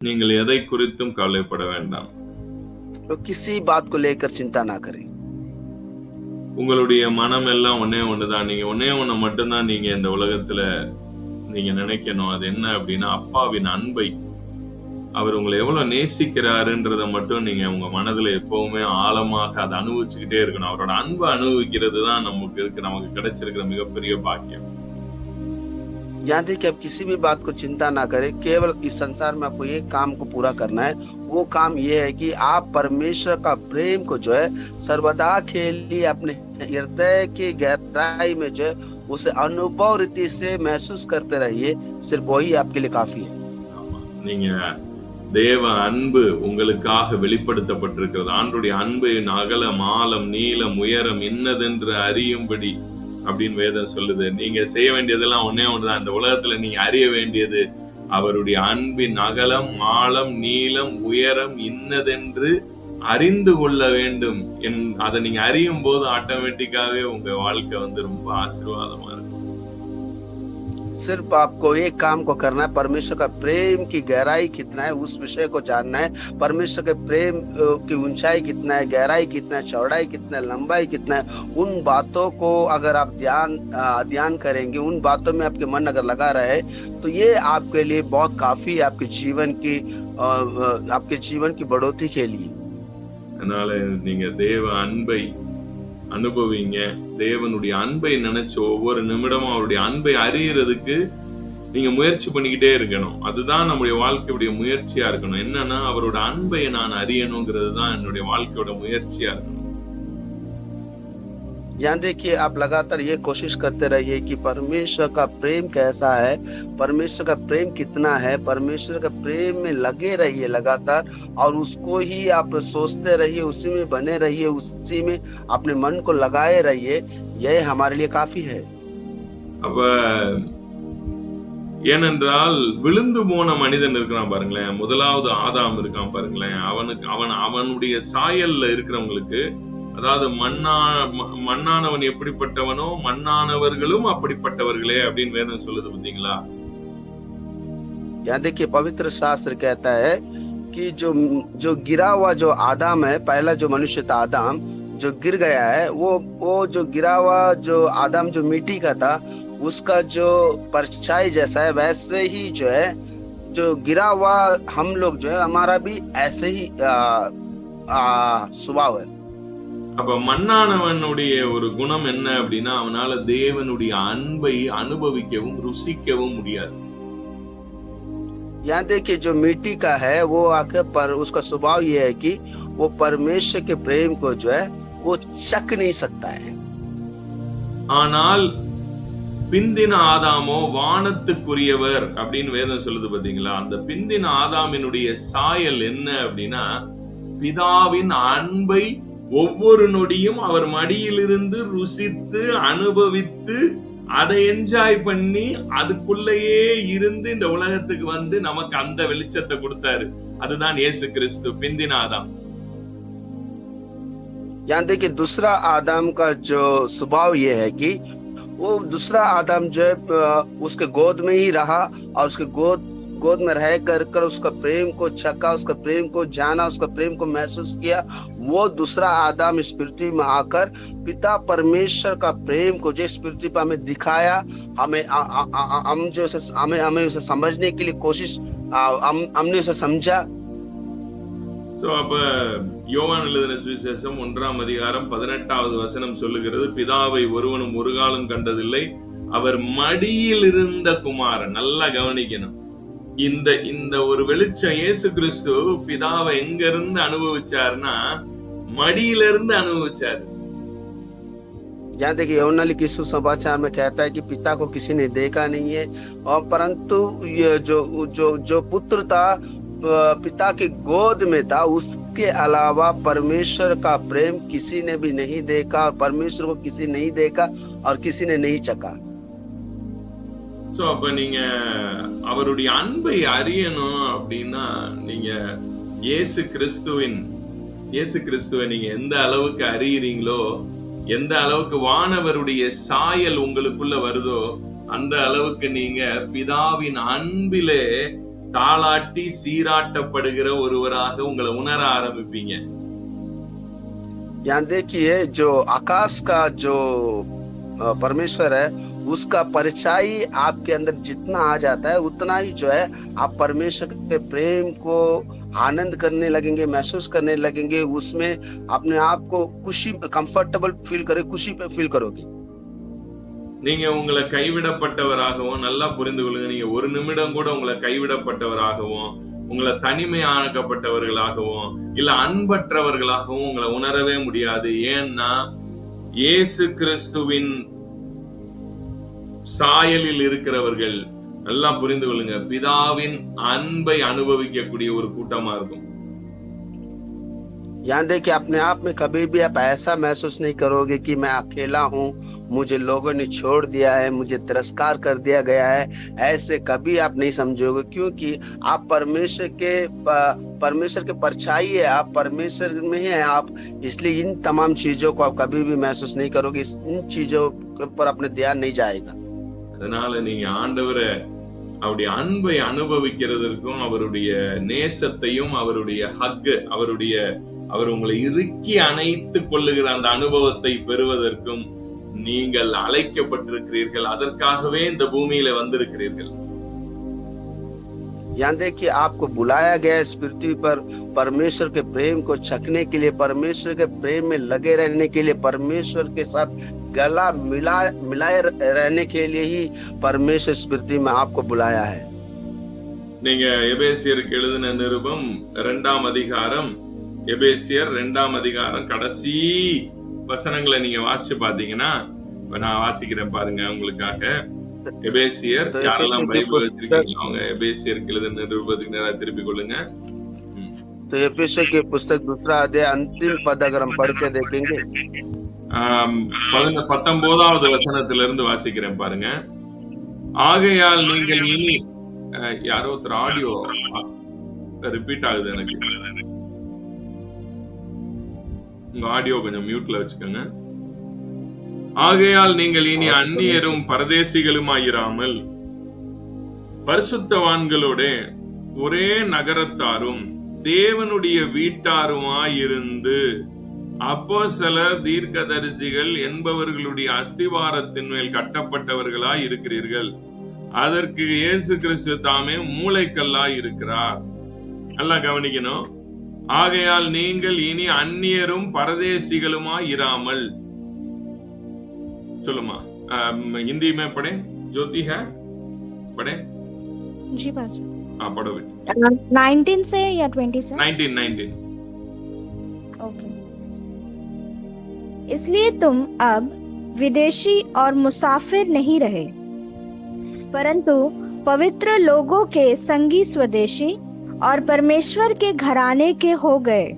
நீங்கள் எதை குறித்தும் கவலைப்பட வேண்டாம். तो किसी बात को लेकर चिंता ना करें। உங்களுடைய மனம் எல்லாம் ஒண்ணே ஒண்ணுதான். நீங்க ஒண்ணே ஒண்ண மட்டும் தான் நீங்க இந்த உலகத்துல நீங்க நினைக்கணும். அது என்ன அப்படின்னா, அப்பாவின் அன்பை, அவர் உங்களை எவ்வளவு நேசிக்கிறாருன்றத மட்டும் நீங்க உங்க மனதுல எப்பவுமே ஆழமாக அதை அனுபவிச்சுக்கிட்டே இருக்கணும். அவரோட அன்பை அனுபவிக்கிறது தான் நமக்கு கிடைச்சிருக்கிற மிகப்பெரிய பாக்கியம். यहाँ देखिए, आप किसी भी बात को चिंता ना करें, केवल इस संसार में आपको एक काम को पूरा करना है। वो काम ये है कि आप परमेश्वर का प्रेम को जो है सर्वदा के लिए अपने हृदय की गहराई में जो है उसे अनुभव रीति से महसूस करते रहिए। सिर्फ वही आपके लिए काफी है। நீங்க தேவ அன்பு உங்களுக்காக வெளிப்படுத்தப்பட்டிருக்கிறது. ஆண்டவருடைய அன்பின் அகலம், ஆழம், நீளம், உயரம் இன்னதென்று அறியும்படி அப்படின்னு வேதம் சொல்லுது. நீங்க செய்ய வேண்டியதெல்லாம் ஒண்ணே ஒண்ணுதான். இந்த உலகத்துல நீங்க அறிய வேண்டியது அவருடைய அன்பின் அகலம், ஆழம், நீளம், உயரம் இன்னதென்று அறிந்து கொள்ள வேண்டும். அதை நீங்க அறியும் போது ஆட்டோமேட்டிக்காவே உங்க வாழ்க்கை ரொம்ப ஆசீர்வாதமா இருக்கும். सिर्फ आपको एक काम को करना है, परमेश्वर का प्रेम की गहराई कितना है उस विषय को जानना है। परमेश्वर के प्रेम की ऊंचाई कितना है, गहराई कितना है, चौड़ाई कितना है, लंबाई कितना है, उन बातों को अगर आप ध्यान करेंगे, उन बातों में आपके मन अगर लगा रहे, तो ये आपके लिए बहुत काफी है आपके जीवन की बढ़ोतरी के लिए। அதனால நீங்க தேவ அன்பை அனுபவிங்க. தேவனுடைய அன்பை நினைச்சு ஒவ்வொரு நிமிடமும் அவருடைய அன்பை அறியறதுக்கு நீங்க முயற்சி பண்ணிக்கிட்டே இருக்கணும். அதுதான் நம்முடைய வாழ்க்கையுடைய முயற்சியா இருக்கணும். என்னன்னா, அவரோட அன்பை நான் அறியணுங்கிறது தான் என்னுடைய வாழ்க்கையோட முயற்சியா இருக்கணும். यहाँ देखिए, आप लगातार ये कोशिश करते रहिए कि परमेश्वर का प्रेम कैसा है, परमेश्वर का प्रेम कितना है, परमेश्वर का प्रेम में लगे रहिए लगातार, और उसको ही आप सोचते रहिए, उसी में बने रहिए, उसी में अपने मन को लगाए रहिए। यह हमारे लिए काफी है। அப்ப ஏனென்றால் விழுந்து போன மனிதன் இருக்கிறான் பாருங்களேன், முதலாவது ஆதாம் இருக்கான் பாருங்களேன், அவனுடைய சாயல்ல இருக்கிறவங்களுக்கு, அதாவது மண்ணானவன் எப்படிப்பட்டவனோ மண்ணானவர்களும் அப்படிப்பட்டவர்களே அப்படின்னு வேதம் சொல்லுது. பாத்தீங்களா? यहाँ देखिए, पवित्र शास्त्र कहता है कि जो गिरा हुआ जो आदाम है, पहला जो मनुष्य था आदाम, जो गिर गया है, वो जो गिरा हुआ जो आदाम जो मिट्टी का था, उसका जो परछाई जैसा है, वैसे ही जो है जो गिरा हुआ हम लोग जो है हमारा भी ऐसे ही स्वभाव है। அப்ப மண்ணானவனுடைய ஒரு குணம் என்ன அப்படின்னா, அவனால தேவனுடைய அன்பை அனுபவிக்கவும் ருசிக்கவும் முடியாது. यहाँ देखिए, जो मिट्टी का है वो आकर पर उसका स्वभाव ये है कि वो परमेश्वर के प्रेम को जो है वो चख नहीं सकता है। ஆனால் பிந்தின ஆதாமோ வானத்துக்குரியவர் அப்படின்னு வேதம் சொல்லுது. பாத்தீங்களா? அந்த பிந்தின ஆதாமினுடைய சாயல் என்ன அப்படின்னா, பிதாவின் அன்பை ஒவ்வொரு நொடியும் அவர் மடியிலிருந்து ருசித்து அனுபவித்து அதை என்ஜாய் பண்ணி அதுக்குள்ளேயே இருந்து இந்த உலகத்துக்கு நமக்கு அந்த வெளிச்சத்தை கொடுத்தாரு. அதுதான் இயேசு கிறிஸ்து, பிந்தின ஆதாம். यहाँ देखिए, दूसरा आदम का जो स्वभाव ये है कि वो दूसरा आदम जो है उसके गोद में ही रहा, और उसके गोद में रह कर उसका प्रेम को चखा, उसका प्रेम को जाना, उसका प्रेम को महसूस किया। वो दूसरा आदम इस पृथ्वी में आकर पिता परमेश्वर का प्रेम को जो इस पृथ्वी पर हमें दिखाया, हमें उसे समझने के लिए कोशिश, हमने उसे समझा। அப்ப யோவான் எழுதின சுவிசேஷம் 1:18 சொல்லுகிறது, பிதாவை ஒருவனும் ஒரு காலம் கண்டதில்லை, அவர் மடியில் இருந்த குமாரன். நல்லா கவனிக்கணும். இந்த ஒரு வெளிச்சம் இயேசு கிறிஸ்து பிதாவை எங்க இருந்து அனுபவிச்சாருன்னா, மடியில இருந்து அனுபவிச்சாரு. यहाँ देखिए, यूहन्ना लिखित सुसमाचार में कहता है कि पिता को किसी ने देखा नहीं है, और परंतु ये जो पुत्र था पिता की गोद में था, उसके अलावा परमेश्वर का प्रेम किसी ने भी नहीं देखा, और परमेश्वर को किसी नहीं देखा और किसी ने नहीं चखा। அப்ப நீங்க அவருடைய அன்பை அறியணும் அப்படின்னா, நீங்க இயேசு கிறிஸ்துவை நீங்க எந்த அளவுக்கு அறியறீங்களோ, எந்த அளவுக்கு வானவருடைய சாயல் உங்களுக்குள்ள வருதோ, அந்த அளவுக்கு நீங்க பிதாவின் அன்பிலே தாளாட்டி சீராட்டப்படுகிற ஒருவராக உங்களை உணர ஆரம்பிப்பீங்க. यहाँ देखिए जो आकाश का जो परमेश्वर है उसका परिचय आपके अंदर जितना आ जाता है उतना ही जो है आप परमेश्वर के प्रेम को आनंद करने लगेंगे, महसूस करने लगेंगे, उसमें अपने आप को खुशी कंफर्टेबल फील करे, खुशी पे फील करोगे। நீங்க உங்களை கைவிடப்பட்டவராகவும், நல்லா புரிந்து கொள்ளுங்க, நீங்க ஒரு நிமிடம் கூட உங்களை கைவிடப்பட்டவராகவும், உங்களை தனிமையாக்கப்பட்டவர்களாகவும், இல்ல அன்பற்றவர்களாகவும் உங்களை உணரவே முடியாது. ஏன்னா இயேசு கிறிஸ்துவின் சாயலில் இருக்கிறவர்கள், நல்லா புரிந்து கொள்ளுங்க, பிதாவின் அன்பை அனுபவிக்கக்கூடிய ஒரு கூட்டமா இருக்கும். यहाँ देखिए अपने आप में कभी भी आप ऐसा महसूस नहीं करोगे कि मैं अकेला हूँ, मुझे लोगों ने छोड़ दिया है, मुझे तिरस्कार कर दिया गया है, ऐसे कभी आप नहीं समझोगे, क्योंकि आप परमेश्वर के परछाई है, आप परमेश्वर में हैं आप, इसलिए इन तमाम चीजों को आप कभी भी महसूस नहीं करोगे, इन चीजों पर अपने ध्यान नहीं जाएगा। அதனால நீங்க ஆண்டவரை அவருடைய அன்பை அனுபவிக்கிறதற்கும், அவருடைய நேசத்தையும், அவருடைய ஹக், அவர் உங்களை இறுக்கி அணைத்துக் கொள்ளுகிற அந்த அனுபவத்தை பெறுவதற்கும் நீங்கள் அழைக்கப்பட்டிருக்கிறீர்கள். அதற்காகவே இந்த பூமியில வந்திருக்கிறீர்கள். यहाँ देखिए आपको बुलाया गया इस पृथ्वी पर परमेश्वर के प्रेम को चखने के लिए, परमेश्वर के प्रेम में लगे रहने के लिए, परमेश्वर के साथ गला मिलाए रहने के लिए ही परमेश्वर इस पृथ्वी में आपको बुलाया है। நீங்க எபேசியருக்கு எழுதின நிருபம் 2ஆம் அதிகாரம், எபேசியர் 2ஆம் அதிகாரம் கடைசி வசனங்களை நீங்க வாசிச்சு பாத்தீங்கன்னா, நான் வாசிக்கிறேன் பாருங்க உங்களுக்காக. எபேசியர், யாரெல்லாம் பைபிள் வச்சிருக்கீங்களோ அவங்க எபேசியருக்கு எழுதின நிருபத்துக்கு நேரா திருப்பி கொள்ளுங்க. तो एफेसियों की पुस्तक 2 अध्याय अंतिम पद अगर हम पढ़ के देखेंगे, 19வது வசனத்திலிருந்து வாசிக்கிறேன் பாருங்க. ஆகையால் நீங்கள் இனி, யாரோ ஒருத்தர் ஆடியோ ரிப்பீட் ஆகுது எனக்கு, உங்க ஆடியோ கொஞ்சம் மியூட்ல வச்சுக்கோங்க. ஆகையால் நீங்கள் இனி அந்நியரும் பரதேசிகளுமாயிராமல் பரிசுத்தவான்களோட ஒரே நகரத்தாரும் தேவனுடைய வீட்டாருமாயிருந்து அப்போஸ்தலர், தீர்க்கதரிசிகள் என்பவர்களுடைய அஸ்திவாரத்தின் மேல் கட்டப்பட்டவர்களாய் இருக்கிறீர்கள். அதற்கு இயேசு கிறிஸ்து தாமே மூளைக்கல்லாய் இருக்கிறார். நல்லா கவனிக்கணும். ஆகையால் நீங்கள் இனி அந்நியரும் பரதேசிகளுமாய் இராமல், சொல்லுமா हिंदी में पढ़े, ज्योति है पढ़े जी पास। हाँ पढ़ो 19 से या 20 से? 19। ओके। इसलिए तुम अब विदेशी और मुसाफिर नहीं रहे, परंतु पवित्र लोगों के संगी स्वदेशी और परमेश्वर के घराने के हो गए।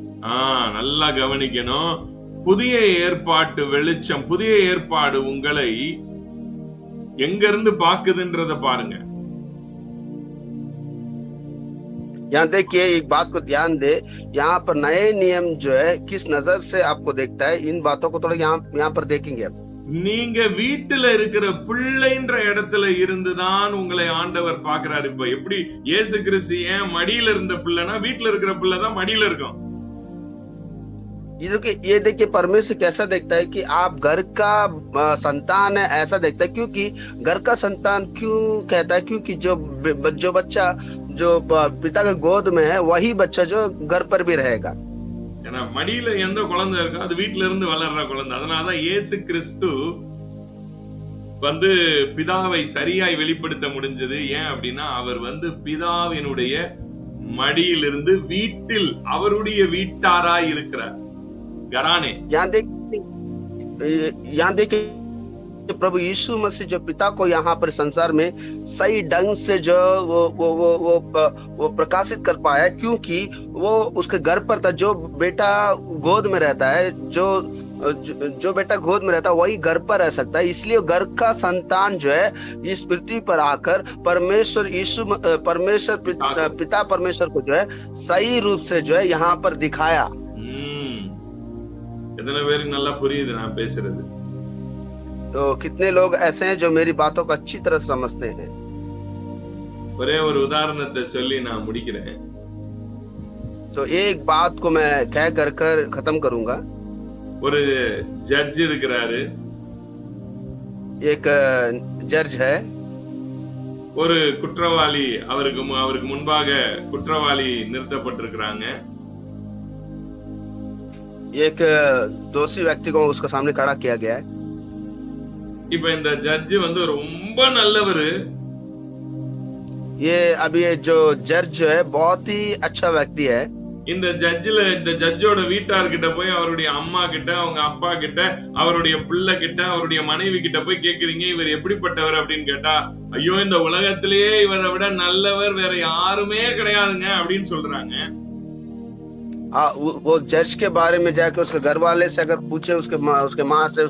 நல்லா கவனிக்கணும். புதிய ஏற்பாட்டு வெளிச்சம், புதிய ஏற்பாடு உங்களை எங்க இருந்து பாக்குதுன்றத பாருங்க. यहाँ देखिए एक बात को ध्यान दे, यहाँ पर नए नियम जो है किस नजर से आपको देखता है, इन बातों को थोड़ा यहाँ पर देखेंगे। நீங்க வீட்டுல இருக்கிற பிள்ளைன்ற இடத்துல இருந்துதான் உங்களை ஆண்டவர் பாக்குறாரு. இப்ப எப்படி இயேசு கிறிஸ்து ஏன் மடியில இருந்த பிள்ளைனா, வீட்டுல இருக்கிற பிள்ளை தான் மடியில இருக்கும். ये देखिए परमेश्वर कैसा देखता है कि आप घर का संतान है, ऐसा देखता है। क्योंकि घर का संतान क्यों कहता है, क्योंकि जो बच्चा जो पिता के गोद में है वही बच्चा जो घर पर भी रहेगा। ஏன்னா மடியில எந்த குழந்தை இருக்கோ அது வீட்டுல இருந்து வளர்ற குழந்தை. அதனாலதான் இயேசு கிறிஸ்து வந்து பிதாவை சரியாய் வெளிப்படுத்த முடிஞ்சது. ஏன் அப்படின்னா அவர் வந்து பிதாவினுடைய மடியிலிருந்து வீட்டில் அவருடைய வீட்டாராய் இருக்கிறார். घराने। यहाँ देखिए प्रभु यीशु मसीह जो पिता को यहाँ पर संसार में सही ढंग से जो वो प्रकाशित कर पाया, क्योंकि वो उसके घर पर था। जो बेटा गोद में रहता है, जो बेटा गोद में रहता है वही घर पर रह सकता है। इसलिए घर का संतान जो है इस पृथ्वी पर आकर परमेश्वर पिता परमेश्वर को जो है सही रूप से जो है यहाँ पर दिखाया। कितने பேருக்கு நல்லா புரியுது நான் பேசுறது? तो कितने लोग ऐसे हैं जो मेरी बातों को अच्छी तरह समझते हैं? ஒரே ஒரு உதாரணத்தை சொல்லி நான் முடிக்கிறேன். तो एक बात को मैं कह कर कर खत्म करूंगा। ஒரு ஜட்ஜ் இருக்கிறாரு, एक जज है, ஒரு குற்றவாளி அவருக்கு முன்பாக குற்றவாளி நிறுத்தப்பட்டிருக்கிறாங்க. एक दोषी व्यक्ति को उसके सामने खड़ा किया गया है। இப்ப இந்த ஜட்ஜ் வந்து ரொம்ப நல்லவரு. ये अभी ये जो जज है बहुत ही अच्छा व्यक्ति है। இந்த ஜட்ஜோட வீட்டார்கிட்ட போய் அவருடைய அம்மா கிட்ட, அவங்க அப்பா கிட்ட, அவருடைய பிள்ளை கிட்ட, அவருடைய மனைவி கிட்ட போய் கேக்குறீங்க இவர் எப்படிப்பட்டவர் அப்படின்னு கேட்டா, ஐயோ இந்த உலகத்திலேயே இவரை விட நல்லவர் வேற யாருமே கிடையாதுங்க அப்படின்னு சொல்றாங்க. वो जज के बारे में जाकर उसके घर वाले से अगर पूछे, उसके माँ से,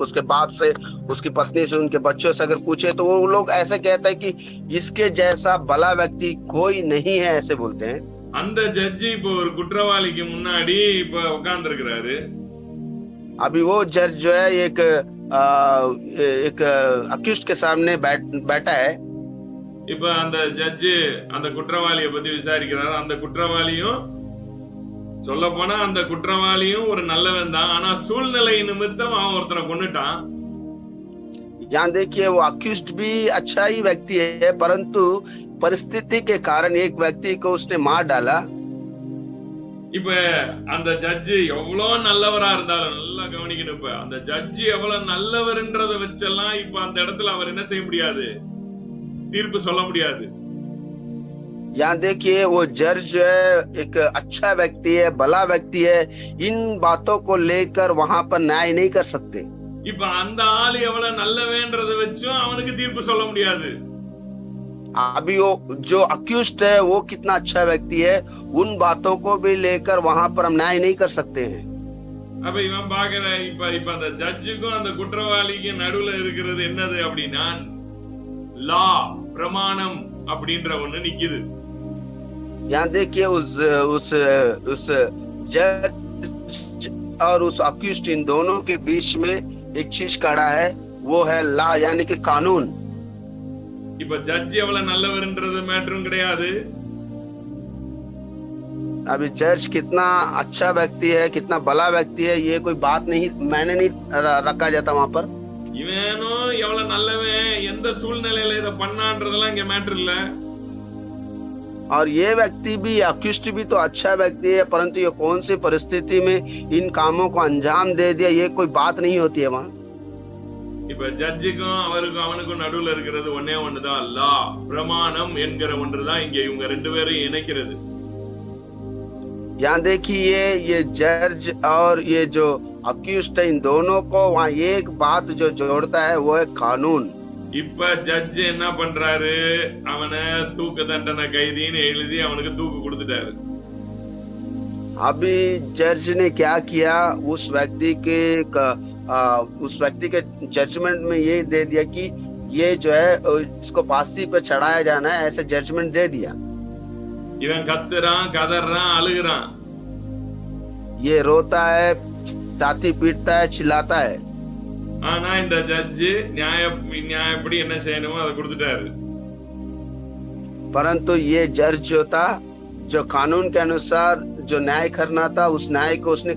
उसके बाप से, उसकी पत्नी से, उनके बच्चों से अगर पूछे तो वो लोग ऐसे कहते हैं कि इसके जैसा भला व्यक्ति कोई नहीं है, ऐसे बोलते हैं। அந்த ஜட்ஜி இப்போ ஒரு குற்றவாளிக்கு முன்னாடி இப்ப உட்கார்ந்து இருக்கிறாரு. अभी वो जज जो है एक अक्यूज्ड के सामने बैठा है। இப்ப அந்த ஜட்ஜி அந்த குற்றவாளியை பத்தி விசாரிக்கிறாரு. அந்த குற்றவாளியும் சொல்ல போனா அந்த குற்றவாளியும் ஒரு நல்லவன் தான், ஆனா சூழ்நிலை நிமித்தம் அவன் ஒருத்தனை கொன்னுட்டான். यहाँ देखिए वो अक्यूज्ड भी अच्छा ही व्यक्ति है, परंतु परिस्थिति के कारण एक व्यक्ति को उसने मार डाला। இப்ப அந்த ஜட்ஜி எவ்வளவு நல்லவரா இருந்தாலும் நல்லா கவனிக்கணும். இப்ப அந்த ஜட்ஜி எவ்வளவு நல்லவர்ன்றத வச்செல்லாம் இப்ப அந்த இடத்துல அவர் என்ன செய்ய முடியாது, தீர்ப்பு சொல்ல முடியாது. यहाँ देखिए वो जज जो है एक अच्छा व्यक्ति है, भला व्यक्ति है, इन बातों को लेकर वहां पर न्याय नहीं कर सकते। இப்ப அந்த ஆளு எவ்வளவு நல்லவேன்றத வச்சும் அவனுக்கு தீர்ப்பு சொல்ல முடியாது. अभी वो जो अक्यूज्ड है वो कितना अच्छा व्यक्ति है, उन बातों को भी लेकर वहां पर हम न्याय नहीं कर सकते हैं। அப்ப இவன் பாக்குற இப்ப அந்த ஜட்ஜுக்கும் அந்த குற்றவாளிக்கும் நடுவுல இருக்கிறது என்னது அப்படின்னா லா, பிரமாணம் அப்படின்ற ஒண்ணு நிக்குது. यहाँ देखिए उस जज और उस अक्यूज्ड, इन दोनों के बीच में एक चीज खड़ा है, वो है लॉ यानी कि कानून। இப்ப ஜட்ஜ் எவ்வளவு நல்லவர்ன்றது மேட்டரும் கிடையாது. अभी जज कितना अच्छा व्यक्ति है, कितना भला व्यक्ति है, ये कोई बात नहीं, मैंने नहीं रखा जाता वहां पर। இவனும் எவ்வளவு நல்லவன், எந்த சூழ்நிலையில இத பண்ணான்றதெல்லாம் இங்க மேட்டர் இல்ல. और ये व्यक्ति भी, अक्यूज्ड भी तो अच्छा व्यक्ति है, परंतु ये कौन सी परिस्थिति में इन कामों को अंजाम दे दिया, ये कोई बात नहीं होती है वहां। இப்ப ஜட்ஜுக்கும் அவனுக்கும் நடுவுல இருக்கிறது ஒன்னே ஒண்ணுதான், லா, பிரமாணம் என்கிற ஒன்றுதான் இங்க இவங்க ரெண்டு பேரையும் இணைக்கிறது. यहाँ देखिए ये जज और ये जो अक्यूज्ड है, इन दोनों को वहाँ एक बात जो जोड़ता है वो है कानून। இப்ப ஜட்ஜ் என்ன பண்றாரு, அவனை தூக்கு தண்டனை கைதின்னு எழுதி அவனுக்கு தூக்கு கொடுத்துட்டாரு. अभी जज ने क्या किया, उस व्यक्ति के जजमेंट में ये दे दिया कि ये जो है इसको फांसी पर चढ़ाया जाना है, ऐसे जजमेंट दे दिया। இவன் கத்துறான், கதறான், அழுகுறான். ये रोता है, छाती पीटता है, चिल्लाता है। ஆனா இந்த ஜட்ஜ் நியாயப்படி என்ன செய்யணுமோ அதை கொடுத்துட்டாரு. परंतु ये जज जो था, जो कानून के अनुसार जो न्याय करना था, उस न्याय को उसने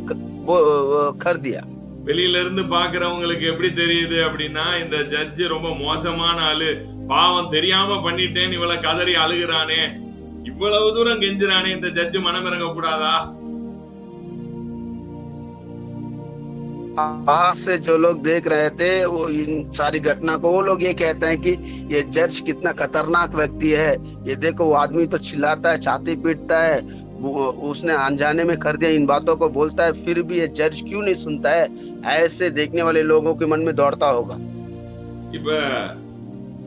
कर दिया। வெளியில இருந்து பாக்குறவங்களுக்கு எப்படி தெரியுது அப்படின்னா, இந்த ஜட்ஜ் ரொம்ப மோசமான ஆளு, பாவம் தெரியாம பண்ணிட்டேன்னு இவ்வளவு கதறி அழுகுறானே, இவ்வளவு தூரம் கெஞ்சுறானே, இந்த ஜட்ஜ் மனமிறங்க கூடாதா? बाहर से जो लोग देख रहे थे वो इन सारी घटना को, वो लोग ये कहते हैं कि ये जज कितना खतरनाक व्यक्ति है, ये देखो वो आदमी तो चिल्लाता है, छाती पीटता है, उसने अनजाने में कर दिया, इन बातों को बोलता है, फिर भी ये जज क्यों नहीं सुनता है, ऐसे देखने वाले लोगों के मन में दौड़ता होगा। இப்ப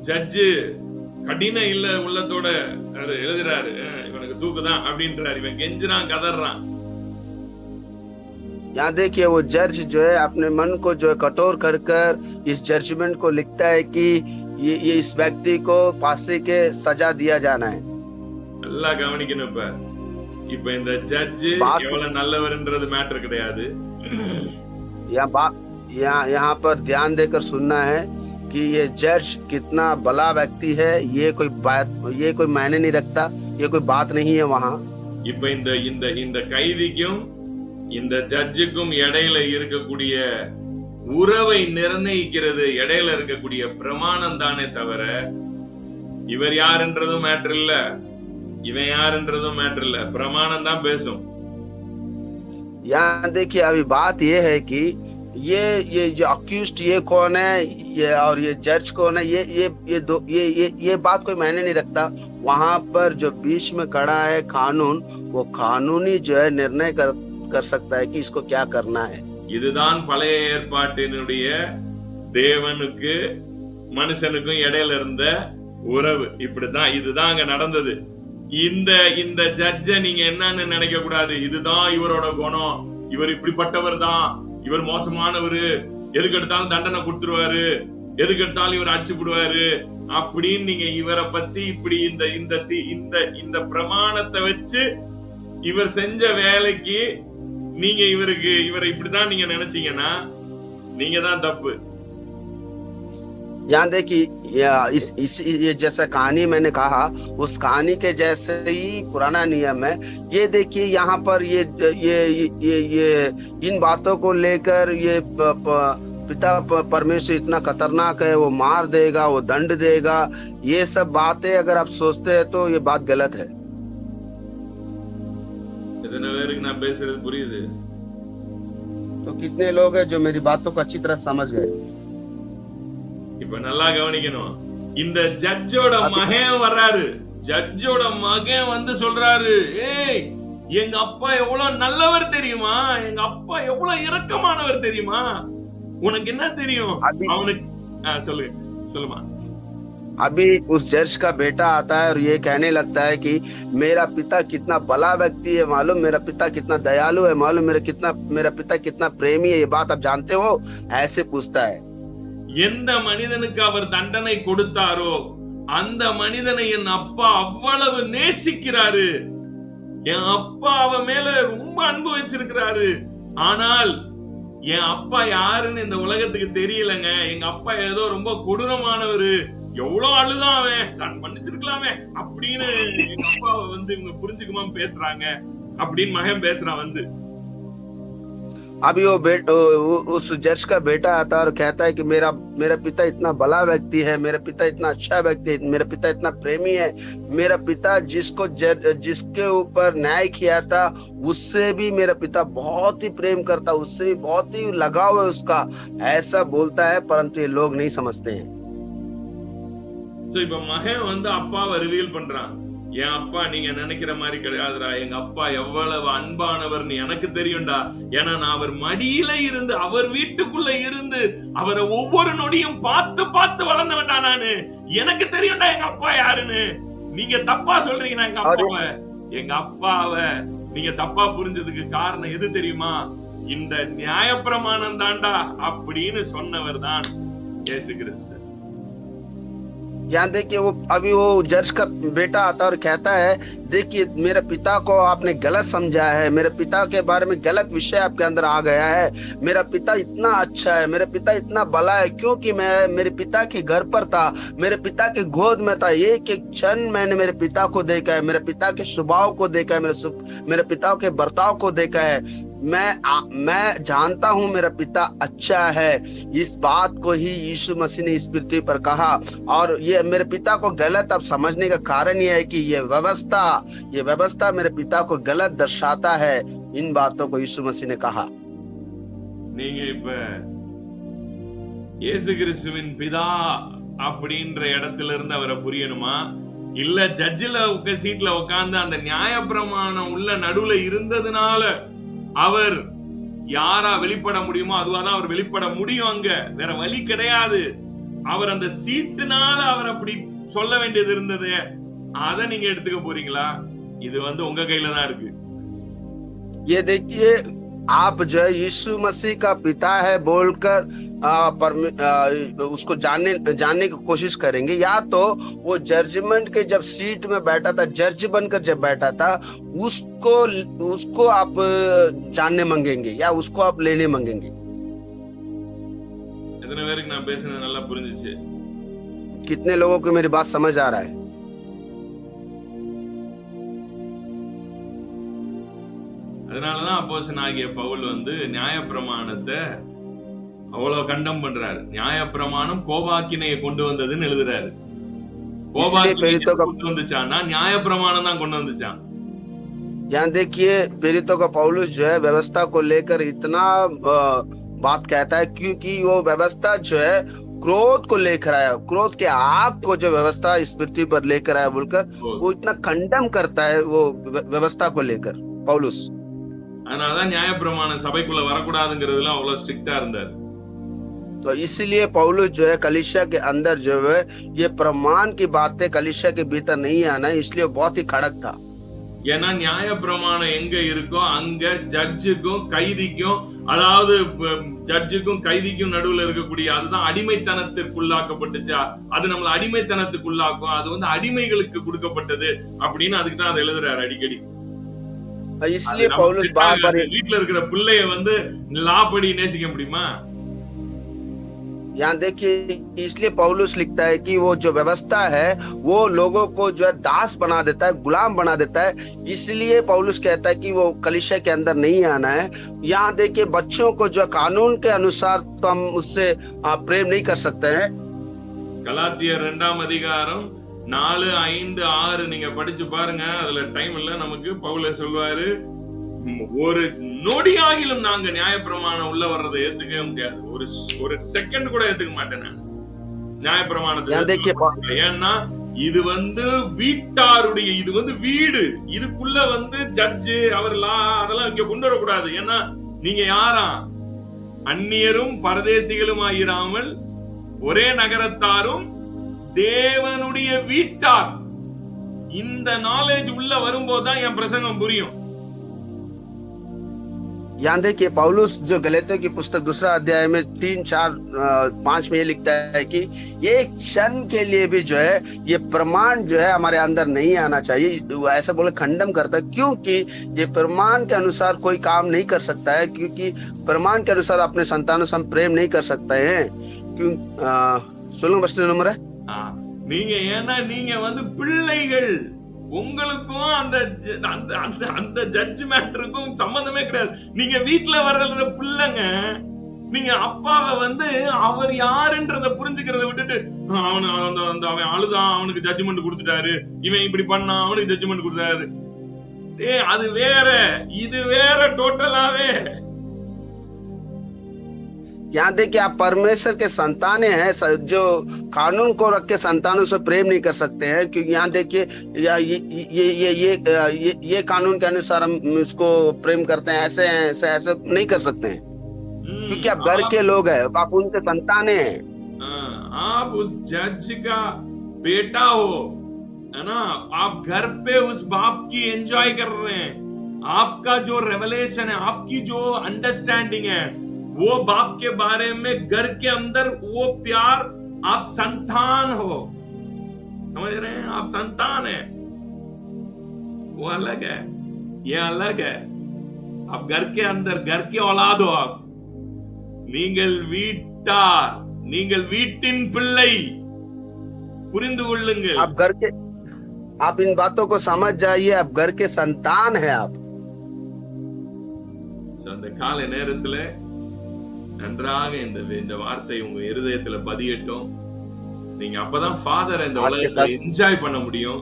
ஜட்ஜ் கடின இல்ல உள்ளத்தோட எழுதுறாரு, இவனுக்கு தூக்குதான் அப்படின்றாரு, இவன் கெஞ்சுறான், கதறான். यहाँ देखिए वो जज जो है अपने मन को जो है कठोर कर कर इस जजमेंट को लिखता है कि ये इस व्यक्ति को फांसी के सजा दिया जाना है। நல்லா கவனிக்கணும். இப்ப இந்த ஜட்ஜ் எவ்வளவு நல்லவர்ன்றது மேட்டர் கிடையாது. यहाँ पर ध्यान देकर सुनना है कि ये जज कितना भला व्यक्ति है, ये कोई बात, ये कोई मायने नहीं रखता, ये कोई बात नहीं है वहां। இப்ப இந்த இந்த இந்த கைதிக்கும் இந்த ஜட்ஜுக்கும் இடையில இருக்கக்கூடிய உறவை நிர்ணயிக்கிறது இடையில இருக்கக்கூடிய பிரமாணம் தானே தவிர இவர் யாருன்றதும் மேட்டர் இல்ல, இவன் யாருன்றதும் மேட்டர் இல்ல, பிரமாணம் தான் பேசும். यहाँ देखिए अभी बात ये है कि ये जो अक्यूज्ड ये कौन है, ये और ये जज कौन है, ये बात कोई मायने नहीं रखता। वहां पर जो बीच में खड़ा है कानून, वो कानूनी जो है निर्णय कर सकता है कि इसको क्या करना है। இதுதான் பழைய ஏற்பாட்டினுடைய தேவனுக்கு மனுஷனுக்கும் இடையில இருந்த உறவு. இப்படிதான், இதுதான் அங்க நடந்தது. இந்த இந்த ஜட்ஜ நீங்க என்னன்னு நினைக்க கூடாது. இதுதான் இவரோட குணம், இவர் இப்படிப்பட்டவர் தான், இவர் மோசமானவரு, எதுக்கு எடுத்தாலும் தண்டனை கொடுத்துருவாரு, எதுக்கு எடுத்தாலும் இவர் அடிச்சு விடுவாரு அப்படின்னு நீங்க இவரை பத்தி இப்படி இந்த இந்த இந்த இந்த பிரமாணத்தை வச்சு இவர் செஞ்ச வேலைக்கு நீங்க இவரை இப்படிதான் நீங்க நினைச்சீங்கன்னா நீங்க தான் தப்பு. यहाँ देखिए ये जैसा कहानी मैंने कहा, उस कहानी के जैसे ही पुराना नियम है। ये देखिए यहाँ पर ये इन बातों को लेकर ये पिता परमेश्वर इतना खतरनाक है, वो मार देगा, वो दंड देगा, ये सब बातें अगर आप सोचते हैं तो ये बात गलत है। इतने பேருக்கு நான் பேசுறது புரியுது? तो कितने लोग हैं जो मेरी बातों को अच्छी तरह समझ गए? இப்ப நல்லா கவனிக்கணும். இந்த ஜட்ஜோட மகன் வர்றாரு, ஜட்ஜோட மகன் வந்து சொல்றாரு, ஏய் எங்க அப்பா எவ்வளவு நல்லவர் தெரியுமா, எங்க அப்பா எவ்வளவு இரக்கமானவர் தெரியுமா, உனக்கு என்ன தெரியும் அவனுக்கு சொல்லுமா। अभी उस जज का बेटा आता है और ये कहने लगता है कि मेरा पिता कितना भला व्यक्ति है मालूम, मेरा पिता कितना दयालु है मालूम, मेरा पिता कितना प्रेमी है, ये बात आप जानते हो, ऐसे पूछता है। எந்த மனிதனுக்கு அவர் தண்டனை கொடுத்தாரோ அந்த மனிதனை என் அப்பா அவ்வளவு நேசிக்கிறாரு, என் அப்பா அவன் மேல ரொம்ப அன்பு வச்சிருக்கிறாரு, ஆனால் என் அப்பா யாருன்னு இந்த உலகத்துக்கு தெரியலங்க, எங்க அப்பா ஏதோ ரொம்ப கொடூரமானவரு, எவ்வளவு அழுதான் அவன், தான் மன்னிச்சிருக்கலாமே அப்படின்னு எங்க அப்பாவை வந்து இவங்க புரிஞ்சுக்குமா பேசுறாங்க அப்படின்னு மகன் பேசுறான் வந்து। अभी उस जज का बेटा आता है और कहता है कि मेरा पिता इतना भला व्यक्ति है, मेरा पिता इतना अच्छा व्यक्ति है, मेरा पिता इतना प्रेमी है, मेरा पिता जिसके ऊपर न्याय किया था उससे भी मेरा पिता बहुत ही प्रेम करता, उससे भी बहुत ही लगाव है उसका, ऐसा बोलता है, परंतु ये लोग नहीं समझते हैं। இப்ப மகன் வந்து அப்பாவை ரிவீல் பண்றான், என் அப்பா நீங்க நினைக்கிற மாதிரி கிடையாதுடா, எங்க அப்பா எவ்வளவு அன்பானவர்னு எனக்கு தெரியும்டா, ஏன்னா நான் அவர் மடியில இருந்து அவர் வீட்டுக்குள்ள இருந்து அவரை ஒவ்வொரு நொடியும் பார்த்து பார்த்து வளர்ந்தவன்டா நானு, எனக்கு தெரியும்டா எங்க அப்பா யாருன்னு, நீங்க தப்பா சொல்றீங்கன்னா எங்க அப்பாவை நீங்க தப்பா புரிஞ்சதுக்கு காரணம் எது தெரியுமா, இந்த நியாயப்பிரமாணம் தான்டா அப்படின்னு சொன்னவர் தான் இயேசு கிறிஸ்து। यहाँ देखिए अभी वो जज का बेटा आता और कहता है, देखिए मेरे पिता को आपने गलत समझा है, मेरे पिता के बारे में गलत विषय आपके अंदर आ गया है, मेरा पिता इतना अच्छा है, मेरा पिता इतना भला है, क्योंकि मैं मेरे पिता के घर पर था, मेरे पिता के गोद में था, एक एक क्षण मैंने मेरे पिता को देखा है, मेरे पिता के स्वभाव को देखा है, मेरे पिता के बर्ताव को देखा है, मैं जानता हूं मेरा पिता अच्छा है। इस बात को ही यीशु मसीह ने इस पृथ्वी पर कहा, और ये मेरे पिता को गलत अब समझने का कारण यह है कि ये व्यवस्था मेरे पिता को गलत दर्शाता है। इन बातों को यीशु मसीह ने कहा। நீங்க இப்ப இயேசு கிறிஸ்துவின் பிதா அப்படின்ற இடத்துல இருந்து அவரை புரியணுமா, இல்ல ஜட்ஜில சீட்ல உட்கார்ந்து அந்த நியாயப்பிரமாணம் உள்ள நடுவுல இருந்ததுனால அவர் யாரா வெளிப்பட முடியுமோ அதுவாதான் அவர் வெளிப்பட முடியும், அங்க வேற வழி கிடையாது, அவர் அந்த சீட்டுனால அவர் அப்படி சொல்ல வேண்டியது இருந்தது, அதை நீங்க எடுத்துக்க போறீங்களா, இது வந்து உங்க கையில தான் இருக்கு। ये देखिए आप जो यीशु मसीह का पिता है बोलकर उसको जानने की कोशिश करेंगे, या तो वो जजमेंट के जब सीट में बैठा था, जज बनकर जब बैठा था, उसको आप जानने मांगेंगे या उसको आप लेने मांगेंगे। எத்தனை பேருக்கு நான் பேசுனது நல்லா புரிஞ்சுச்சு? कितने लोगों को मेरी बात समझ आ रहा है? அதனாலதான் அப்போஸ்தலனாகிய பவுல் வந்து நியாயப்பிரமாணத்தை அவ்வளவு கண்டம் பண்றாரு. நியாயப்பிரமாணம் கோபாக்கினையை கொண்டு வந்ததுன்னு எழுதுறாரு. கோபாக்கினை கொண்டு வந்துச்சான்னா நியாயப்பிரமாணம் தான் கொண்டு வந்துச்சான். यहाँ देखिए प्रेरितों का पौलुस जो है व्यवस्था को लेकर इतना बात कहता है क्योंकि वो व्यवस्था जो है क्रोध को लेकर आया, क्रोध के आग को जो व्यवस्था इस पृथ्वी पर लेकर आया बोलकर वो इतना खंडन करता है वो व्यवस्था को लेकर पौलुस। அதனாலதான் நியாயப்பிரமாணம் சபைக்குள்ள வரக்கூடாதுங்கிறதுல அவ்வளவு ஸ்ட்ரிக்ட்டா இருந்தார். तो इसलिए पौलुस जो है कलीसिया के अंदर जो है ये प्रमाण की बातें कलीसिया के भीतर नहीं आना, इसलिए बहुत ही कड़क था। ஏன்னா நியாயப்பிரமாணம் எங்க இருக்கோ அங்க ஜட்ஜுக்கும் கைதிக்கும், அதாவது ஜட்ஜுக்கும் கைதிக்கும் நடுவுல இருக்கக்கூடிய அதுதான் அடிமைத்தனத்திற்குள்ளாக்கப்பட்டுச்சா, அது நம்மள அடிமைத்தனத்துக்குள்ளாக்கும், அது வந்து அடிமைகளுக்கு கொடுக்கப்பட்டது அப்படின்னு அதுக்கு தான் அதை எழுதுறாரு அடிக்கடி. इसलिए पौलुस बार-बार வீட்ல இருக்கிற பிள்ளைய வந்து லா படி நேசிக்க முடியுமா? यहाँ देखिए इसलिए पौलुस लिखता है कि वो जो व्यवस्था है वो लोगों को जो है दास बना देता है, गुलाम बना देता है। इसलिए पौलुस कहता है कि वो कलीसिया के अंदर नहीं आना है। यहाँ देखिए बच्चों को जो कानून के अनुसार तो हम उससे प्रेम नहीं कर सकते हैं। கலாத்தியர் 2ஆம் அதிகாரம் 4, 5, 6 நீங்க படிச்சு பாருங்க. அதுல டைம் இல்ல நமக்கு. பவுல் சொல்வாரு, ஒரு நொடியாகிலும் நாங்க நியாயப்பிரமாணம் உள்ள வர்றதை ஏத்துக்கவே முடியாது. ஒரு செகண்ட் கூட ஏத்துக்க மாட்டேன் நான் நியாயப்பிரமாணத்தை. ஏன்னா இது வந்து வீட்டாருடைய, இது வந்து வீடு, இதுக்குள்ள வந்து ஜட்ஜு அவர் லா அதெல்லாம் இங்க கொண்டு வரக்கூடாது. ஏன்னா நீங்க யாரா? அந்நியரும் பரதேசிகளும் ஆயிராமல் ஒரே நகரத்தாரும் தேவனுடைய வீட்டார். இந்த நாலேஜ் உள்ள வரும்போதுதான் என் பிரசங்கம் புரியும். यहाँ देखिए पौलुस जो गलातियों की पुस्तक 2 अध्याय में 3, 4, 5 में ये लिखता है कि एक क्षण के लिए भी जो है ये प्रमाण जो है हमारे अंदर नहीं आना चाहिए। ऐसा बोले खंडन करता है क्योंकि ये प्रमाण के अनुसार कोई काम नहीं कर सकता है, क्योंकि प्रमाण के अनुसार अपने संतानों से हम प्रेम नहीं कर सकते हैं। क्यों சொல்லுங்க பஸ்ட் நம்பர் நீங்க ஏன்னா நீங்க வந்து பிள்ளைகள், உங்களுக்கும் அந்த ஜட்ஜ்மெண்ட்டுக்கும் சம்பந்தமே கிடையாது. நீங்க வீட்டுல வர்ற பிள்ளைங்க. நீங்க அப்பாவை வந்து அவர் யாருன்றத புரிஞ்சுக்கிறத விட்டுட்டு அவன் அழுதான் அவனுக்கு ஜட்ஜ்மெண்ட் கொடுத்துட்டாரு, இவன் இப்படி பண்ணா அவனுக்கு ஜட்ஜ்மெண்ட் கொடுத்தாரு, அது வேற இது வேற டோட்டலாவே. यहाँ देखिए आप परमेश्वर के संतान हैं, जो कानून को रख के संतानों से प्रेम नहीं कर सकते हैं। क्योंकि यहाँ देखिए ये कानून के अनुसार हम इसको प्रेम करते हैं, ऐसे ऐसे नहीं कर सकते हैं। क्योंकि आप घर के लोग हैं, आप उनके संतान हैं। आप उस जज का बेटा हो, है ना? आप घर पे उस बाप की एंजॉय कर रहे हैं। आपका जो रेवलेशन है, आपकी जो अंडरस्टैंडिंग है वो बाप के बारे में, घर के अंदर वो प्यार, आप संतान हो, समझ रहे हैं? आप संतान है, वो अलग है, ये अलग है। आप घर के अंदर घर के औलाद हो। आप நீங்கள் வீட்டார், நீங்கள் வீட்டின் பிள்ளை, புரிந்து கொள்ளுங்கள்। आप घर के, आप इन बातों को समझ जाइए, आप घर के संतान है आप। அந்த காலை நேரத்துல நன்றாக இந்த வார்த்தை உங்க இருதயத்துல பதியட்டும். நீங்க அப்பதான் ஃபாதர் இந்த உலகத்தை என்ஜாய் பண்ண முடியும்।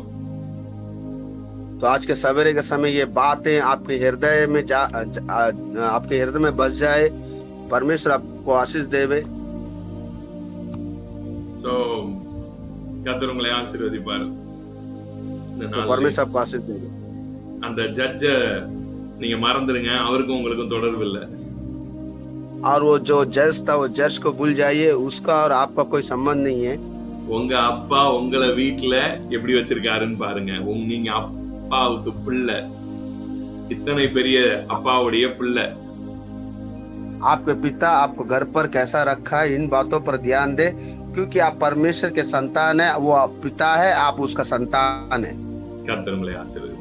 तो आज के सवेरे के समय ये बातें आपके हृदय में आपके हृदय में बस जाए। परमेश्वर आपको आशीष देवे। सो கர்த்தர் உங்களை ஆசீர்வதிப்பார்। परमेश्वर आपको आशीष देवे। அந்த ஜட்ஜ நீங்க மறந்துடுங்க, அவருக்கும் உங்களுக்கும் தொடர்பு இல்லை। और वो जो जज था वो जज को भूल जाइए, उसका और आपका कोई संबंध नहीं है। உங்க அப்பா உங்களை வீட்டுல எப்படி வச்சிருக்காருன்னு பாருங்க। நீங்க அப்பாவுக்கு பிள்ளை, இத்தனை பெரிய அப்பாவுடைய பிள்ளை। आपके पिता आपको घर पर कैसा रखा है, इन बातों पर ध्यान दे, क्योंकि आप परमेश्वर के संतान है, वो पिता है, आप उसका संतान है। கர்த்தர் உங்களை ஆசீர்வதிப்பார்।